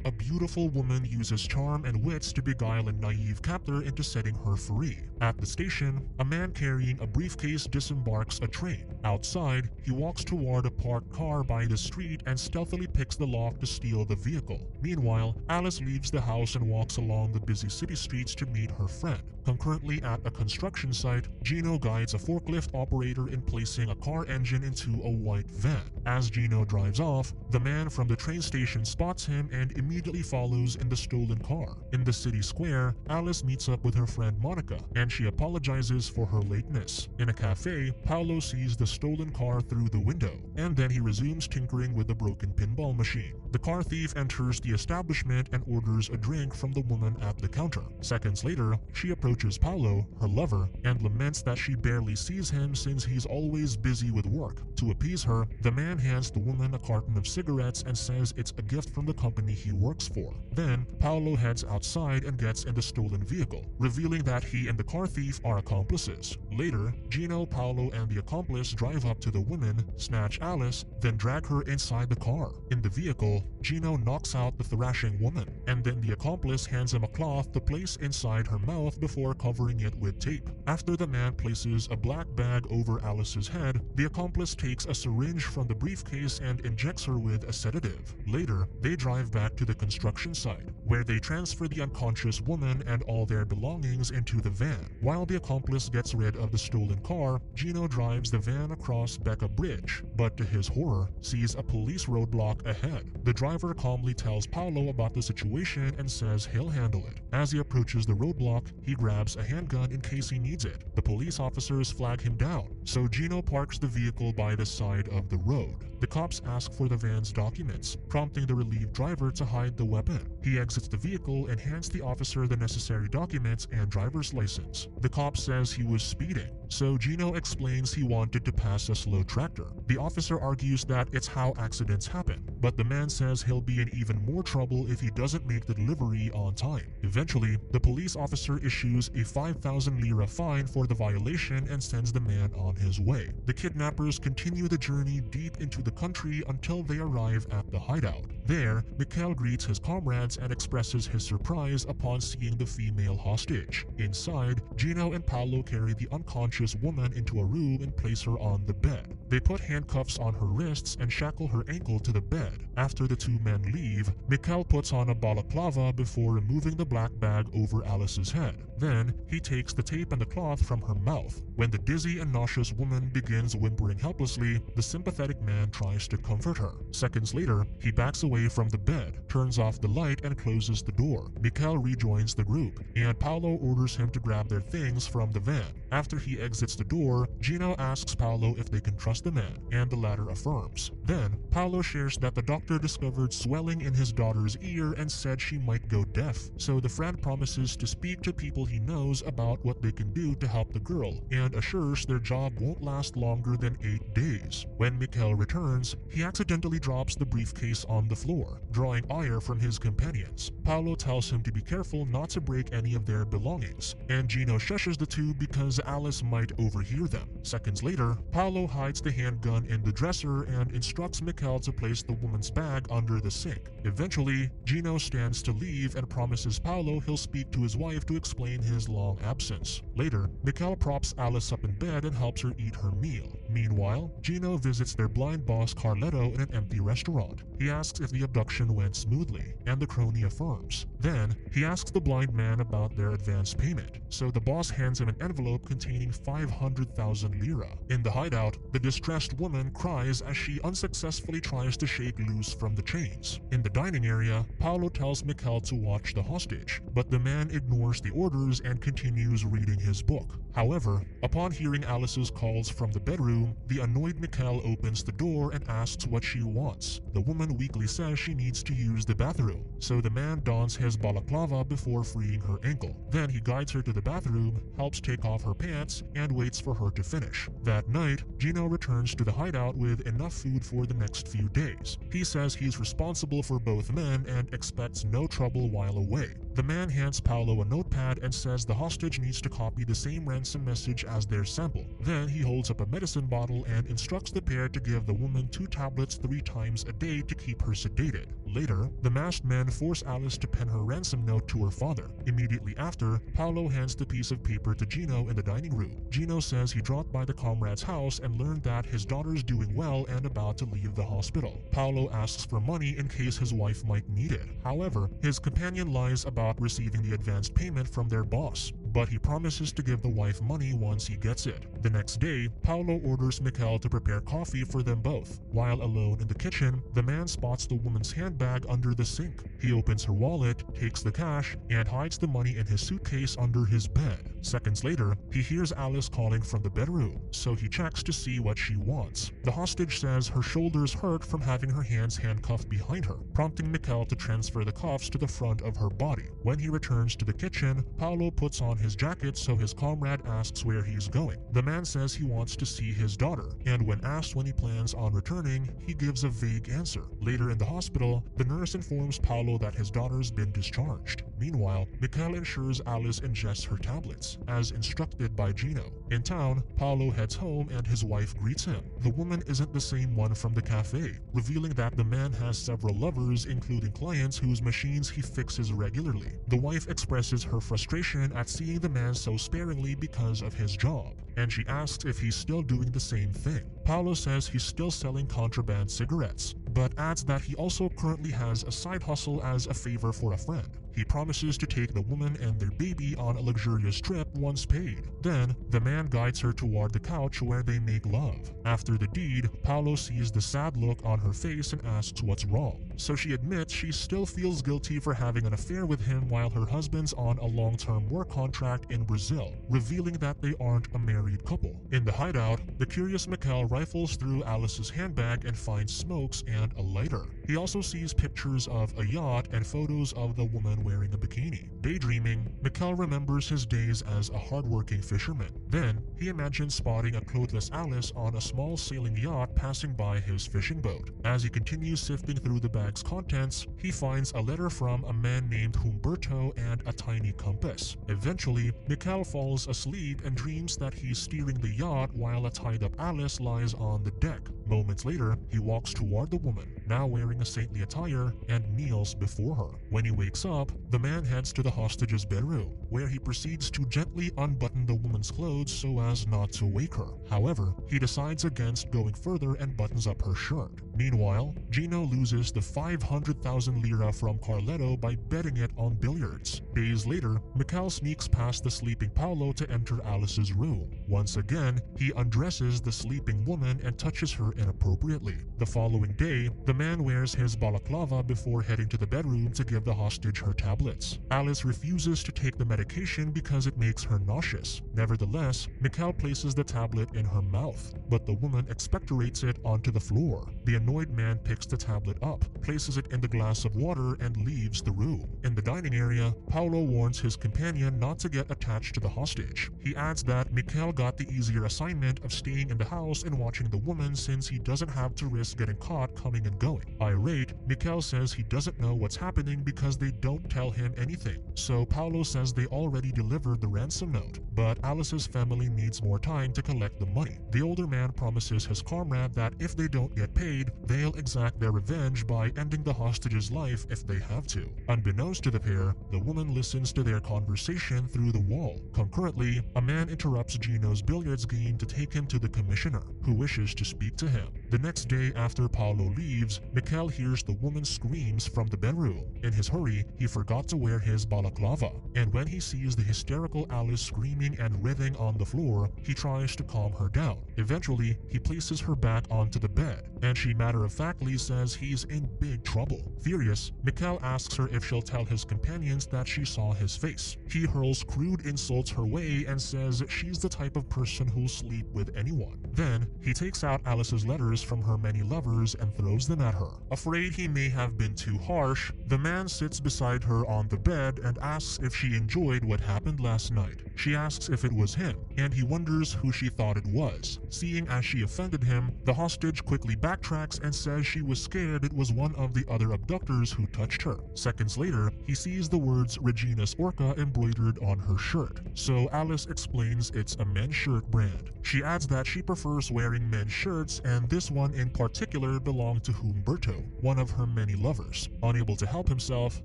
a beautiful woman uses charm and wits to beguile a naive captor into setting her free. At the station, a man carrying a briefcase disembarks a train. Outside, he walks toward a parked car by the street and stealthily picks the lock to steal the vehicle. Meanwhile, Alice leaves the house and walks along the busy city streets to meet her friend. Concurrently at a construction site, Gino guides a forklift operator in placing a car engine into a white van. As Gino drives off, the man from the train station spots him and immediately follows in the stolen car. In the city square, Alice meets up with her friend Monica, and she apologizes for her lateness. In a cafe, Paolo sees the stolen car through the window, and then he resumes tinkering with the broken pinball machine. The car thief enters the establishment and orders a drink from the woman at the counter. Seconds later, she approaches Paolo, her lover, and laments that she barely sees him since he's always busy with work. To appease her, the man hands the woman a carton of cigarettes and says it's a gift from the company he works for. Then, Paolo heads outside and gets in the stolen vehicle, revealing that he and the car thief are accomplices. Later, Gino, Paolo, and the accomplice drive up to the woman, snatch Alice, then drag her inside the car. In the vehicle, Gino knocks out the thrashing woman, and then the accomplice hands him a cloth to place inside her mouth before covering it with tape. After the man places a black bag over Alice's head, the accomplice takes a syringe from the briefcase and injects her with a sedative. Later, they drive back to the construction site, where they transfer the unconscious woman and all their belongings into the van. While the accomplice gets rid of the stolen car, Gino drives the van across Becca Bridge, but to his horror, sees a police roadblock ahead. The driver calmly tells Paolo about the situation and says he'll handle it. As he approaches the roadblock, he grabs a handgun in case he needs it. The police officers flag him down, so Gino parks the vehicle by the side of the road. The cops ask for the van's documents, prompting the relieved driver to hide the weapon. He exits the vehicle and hands the officer the necessary documents and driver's license. The cop says he was speeding, so Gino explains he wanted to pass a slow tractor. The officer argues that it's how accidents happen, but the man says he'll be in even more trouble if he doesn't make the delivery on time. Eventually, the police officer issues a 5,000 lira fine for the violation and sends the man on his way. The kidnappers continue the journey deep into the country until they arrive at the hideout. There, Mikhail greets his comrades and expresses his surprise upon seeing the female hostage. Inside, Gino and Paolo carry the unconscious woman into a room and place her on the bed. They put handcuffs on her wrists and shackle her ankle to the bed. After the two men leave, Mikhail puts on a balaclava before removing the black bag over Alice's head. Then, he takes the tape and the cloth from her mouth. When the dizzy and nauseous woman begins whimpering helplessly, the sympathetic man tries to comfort her. Seconds later, he backs away from the bed, turns off the light, and closes the door. Mikhail rejoins the group, and Paolo orders him to grab their things from the van. After he exits the door, Gino asks Paolo if they can trust the man, and the latter affirms. Then, Paolo shares that the doctor discovered swelling in his daughter's ear and said she might go deaf, so the friend promises to speak to people he knows about what they can do to help the girl, and assures their job won't last longer than 8 days. When Mikhail returns, he accidentally drops the briefcase on the floor, drawing ire from his companions. Paolo tells him to be careful not to break any of their belongings, and Gino shushes the two because Alice might overhear them. Seconds later, Paolo hides the handgun in the dresser and instructs Mikhail to place the woman's bag under the sink. Eventually, Gino stands to leave and promises Paolo he'll speak to his wife to explain his long absence. Later, Mikhail props Alice up in bed and helps her eat her meal. Meanwhile, Gino visits their blind boss Carletto in an empty restaurant. He asks if the abduction went smoothly, and the crony affirms. Then, he asks the blind man about their advance payment, so the boss hands him an envelope containing 500,000 lira. In the hideout, the distressed woman cries as she unsuccessfully tries to shake loose from the chains. In the dining area, Paolo tells Mikhail to watch the hostage, but the man ignores the orders and continues reading his book. However, upon hearing Alice's calls from the bedroom, the annoyed Mikhail opens the door and asks what she wants. The woman weakly says she needs to use the bathroom, so the man dons his balaclava before freeing her ankle. Then he guides her to the bathroom, helps take off her pants, and waits for her to finish. That night, Gino returns to the hideout with enough food for the next few days. He says he's responsible for both men and expects no trouble while away. The man hands Paolo a notepad and says the hostage needs to copy the same ransom message as their sample. Then he holds up a medicine bottle and instructs the pair to give the woman 2 tablets 3 times a day to keep her sedated. Later, the masked men force Alice to pen her ransom note to her father. Immediately after, Paolo hands the piece of paper to Gino in the dining room. Gino says he dropped by the comrade's house and learned that his daughter's doing well and about to leave the hospital. Paolo asks for money in case his wife might need it. However, his companion lies about receiving the advanced payment from their boss, but he promises to give the wife money once he gets it. The next day, Paolo orders Mikkel to prepare coffee for them both. While alone in the kitchen, the man spots the woman's handbag under the sink. He opens her wallet, takes the cash, and hides the money in his suitcase under his bed. Seconds later, he hears Alice calling from the bedroom, so he checks to see what she wants. The hostage says her shoulders hurt from having her hands handcuffed behind her, prompting Mikkel to transfer the cuffs to the front of her body. When he returns to the kitchen, Paolo puts on his jacket so his comrade asks where he's going. The man says he wants to see his daughter, and when asked when he plans on returning, he gives a vague answer. Later in the hospital, the nurse informs Paolo that his daughter's been discharged. Meanwhile, Mikkel ensures Alice ingests her tablets, as instructed by Gino. In town, Paolo heads home and his wife greets him. The woman isn't the same one from the cafe, revealing that the man has several lovers, including clients whose machines he fixes regularly. The wife expresses her frustration at seeing the man so sparingly because of his job, and she asks if he's still doing the same thing. Paolo says he's still selling contraband cigarettes, but adds that he also currently has a side hustle as a favor for a friend. He promises to take the woman and their baby on a luxurious trip once paid. Then, the man guides her toward the couch where they make love. After the deed, Paolo sees the sad look on her face and asks what's wrong. So she admits she still feels guilty for having an affair with him while her husband's on a long-term work contract in Brazil, revealing that they aren't a married couple. In the hideout, the curious Mikkel rifles through Alice's handbag and finds smokes and a lighter. He also sees pictures of a yacht and photos of the woman wearing a bikini. Daydreaming, Mikkel remembers his days as a hardworking fisherman. Then, he imagines spotting a clothless Alice on a small sailing yacht passing by his fishing boat. As he continues sifting through the bag's contents, he finds a letter from a man named Humberto and a tiny compass. Eventually, Mikkel falls asleep and dreams that he's steering the yacht while a tied-up Alice lies on the deck. Moments later, he walks toward the woman, now wearing a saintly attire, and kneels before her. When he wakes up, the man heads to the hostage's bedroom, where he proceeds to gently unbutton the woman's clothes so as not to wake her. However, he decides against going further and buttons up her shirt. Meanwhile, Gino loses the 500,000 lira from Carletto by betting it on billiards. Days later, Mikkel sneaks past the sleeping Paolo to enter Alice's room. Once again, he undresses the sleeping woman and touches her inappropriately. The following day, the man wears his balaclava before heading to the bedroom to give the hostage her tablets. Alice refuses to take the medication because it makes her nauseous. Nevertheless, Mikkel places the tablet in her mouth, but the woman expectorates it onto the floor. The annoyed man picks the tablet up, places it in the glass of water, and leaves the room. In the dining area, Paolo warns his companion not to get attached to the hostage. He adds that Mikkel got the easier assignment of staying in the house and watching the woman since he doesn't have to risk getting caught coming and going. Irate, Mikkel says he doesn't know what's happening because they don't tell him anything. So Paolo says they already delivered the ransom note, but Alice's family needs more time to collect the money. The older man promises his comrade that if they don't get paid, they'll exact their revenge by ending the hostage's life if they have to. Unbeknownst to the pair, the woman listens to their conversation through the wall. Concurrently, a man interrupts Gino's billiards game to take him to the commissioner, who wishes to speak to him. The next day after Paolo leaves, Mikkel hears the woman's screams from the bedroom. In his hurry, he forgot to wear his balaclava, and when he sees the hysterical Alice screaming and writhing on the floor, he tries to calm her down. Eventually, he places her back onto the bed, and she matter-of-factly says he's in big trouble. Furious, Mikkel asks her if she'll tell his companions that she saw his face. He hurls crude insults her way and says she's the type of person who'll sleep with anyone. Then, he takes out Alice's letters from her many lovers and throws them at her. Afraid he may have been too harsh, the man sits beside her her on the bed and asks if she enjoyed what happened last night. She asks if it was him, and he wonders who she thought it was. Seeing as she offended him, the hostage quickly backtracks and says she was scared it was one of the other abductors who touched her. Seconds later, he sees the words Regina's Orca embroidered on her shirt, so Alice explains it's a men's shirt brand. She adds that she prefers wearing men's shirts, and this one in particular belonged to Humberto, one of her many lovers. Unable to help himself,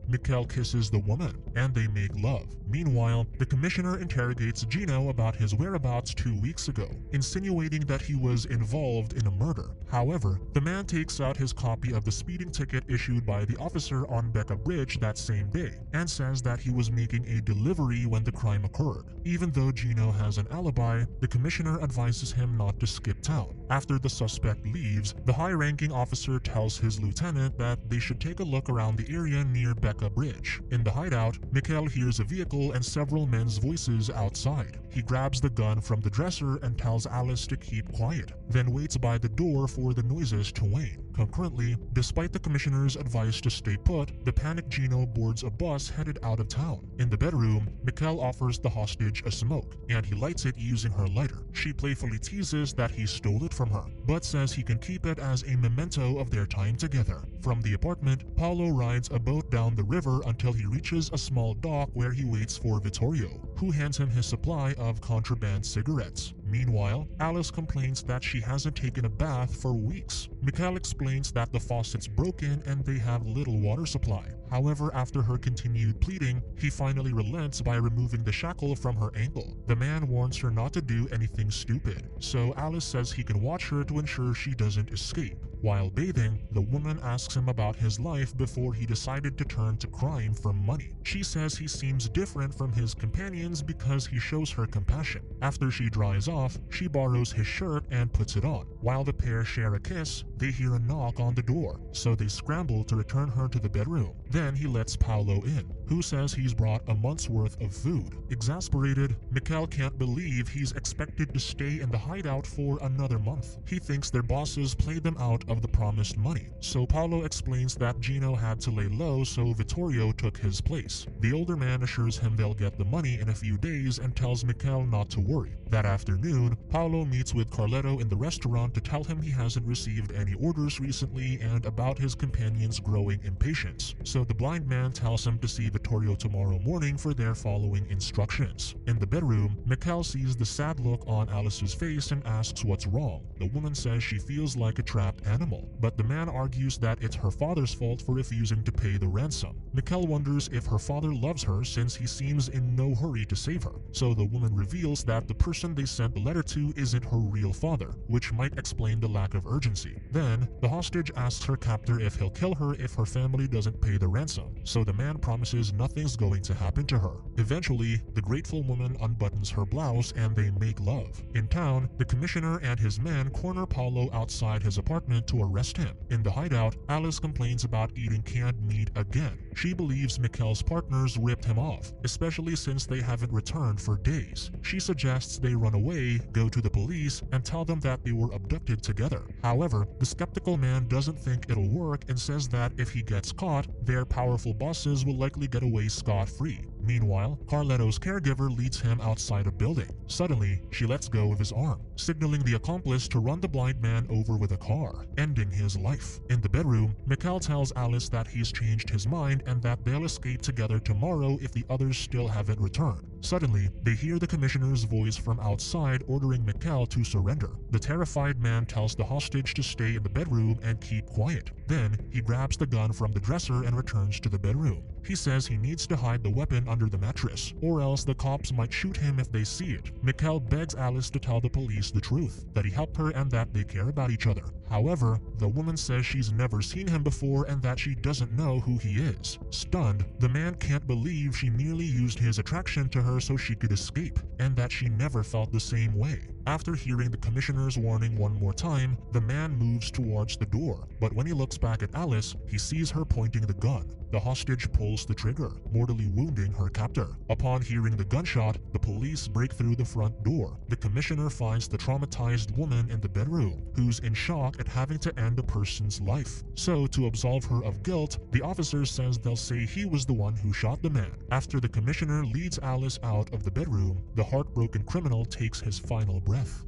Mikkel kisses the woman, and they make love. Meanwhile, the commissioner interrogates Gino about his whereabouts 2 weeks ago, insinuating that he was involved in a murder. However, the man takes out his copy of the speeding ticket issued by the officer on Becca Bridge that same day, and says that he was making a delivery when the crime occurred. Even though Gino has an alibi, the commissioner advises him not to skip town. After the suspect leaves, the high-ranking officer tells his lieutenant that they should take a look around the area near Becca Bridge. In the hideout, Mikkel hears a vehicle and several men's voices outside. He grabs the gun from the dresser and tells Alice to keep quiet, then waits by the door for the noises to wane. Concurrently, despite the commissioner's advice to stay put, the panicked Gino boards a bus headed out of town. In the bedroom, Mikkel offers the hostage a smoke, and he lights it using her lighter. She playfully teases that he stole it from her, but says he can keep it as a memento of their time together. From the apartment, Paolo rides a boat down the river until he reaches a small dock where he waits for Vittorio, who hands him his supply of contraband cigarettes. Meanwhile, Alice complains that she hasn't taken a bath for weeks. Mikkel explains that the faucet's broken and they have little water supply. However, after her continued pleading, he finally relents by removing the shackle from her ankle. The man warns her not to do anything stupid, so Alice says he can watch her to ensure she doesn't escape. While bathing, the woman asks him about his life before he decided to turn to crime for money. She says he seems different from his companions because he shows her compassion. After she dries off, she borrows his shirt and puts it on. While the pair share a kiss, they hear a knock on the door, so they scramble to return her to the bedroom. Then he lets Paolo in, who says he's brought a month's worth of food. Exasperated, Mikkel can't believe he's expected to stay in the hideout for another month. He thinks their bosses played them out of the promised money, so Paolo explains that Gino had to lay low so Vittorio took his place. The older man assures him they'll get the money in a few days and tells Mikkel not to worry. That afternoon, Paolo meets with Carletto in the restaurant to tell him he hasn't received any orders recently and about his companion's growing impatience, so the blind man tells him to see Vittorio tomorrow morning for their following instructions. In the bedroom, Mikkel sees the sad look on Alice's face and asks what's wrong. The woman says she feels like a trapped animal, but the man argues that it's her father's fault for refusing to pay the ransom. Mikkel wonders if her father loves her since he seems in no hurry to save her, so the woman reveals that the person they sent the letter to isn't her real father, which might explain the lack of urgency. Then, the hostage asks her captor if he'll kill her if her family doesn't pay the ransom, so the man promises nothing's going to happen to her. Eventually, the grateful woman unbuttons her blouse and they make love. In town, the commissioner and his men corner Paolo outside his apartment to arrest him. In the hideout, Alice complains about eating canned meat again. She believes Mikkel's partners ripped him off, especially since they haven't returned for days. She suggests they run away, go to the police, and tell them that they were abducted together. However, the skeptical man doesn't think it'll work and says that if he gets caught, their powerful bosses will likely get away scot-free. Meanwhile, Carletto's caregiver leads him outside a building. Suddenly, she lets go of his arm, signaling the accomplice to run the blind man over with a car, ending his life. In the bedroom, Mikkel tells Alice that he's changed his mind and that they'll escape together tomorrow if the others still haven't returned. Suddenly, they hear the commissioner's voice from outside ordering Mikkel to surrender. The terrified man tells the hostage to stay in the bedroom and keep quiet. Then, he grabs the gun from the dresser and returns to the bedroom. He says he needs to hide the weapon under the mattress, or else the cops might shoot him if they see it. Mikkel begs Alice to tell the police the truth, that he helped her and that they care about each other. However, the woman says she's never seen him before and that she doesn't know who he is. Stunned, the man can't believe she merely used his attraction to her so she could escape, and that she never felt the same way. After hearing the commissioner's warning one more time, the man moves towards the door, but when he looks back at Alice, he sees her pointing the gun. The hostage pulls pulls the trigger, mortally wounding her captor. Upon hearing the gunshot, the police break through the front door. The commissioner finds the traumatized woman in the bedroom, who's in shock at having to end a person's life. So, to absolve her of guilt, the officer says they'll say he was the one who shot the man. After the commissioner leads Alice out of the bedroom, the heartbroken criminal takes his final breath.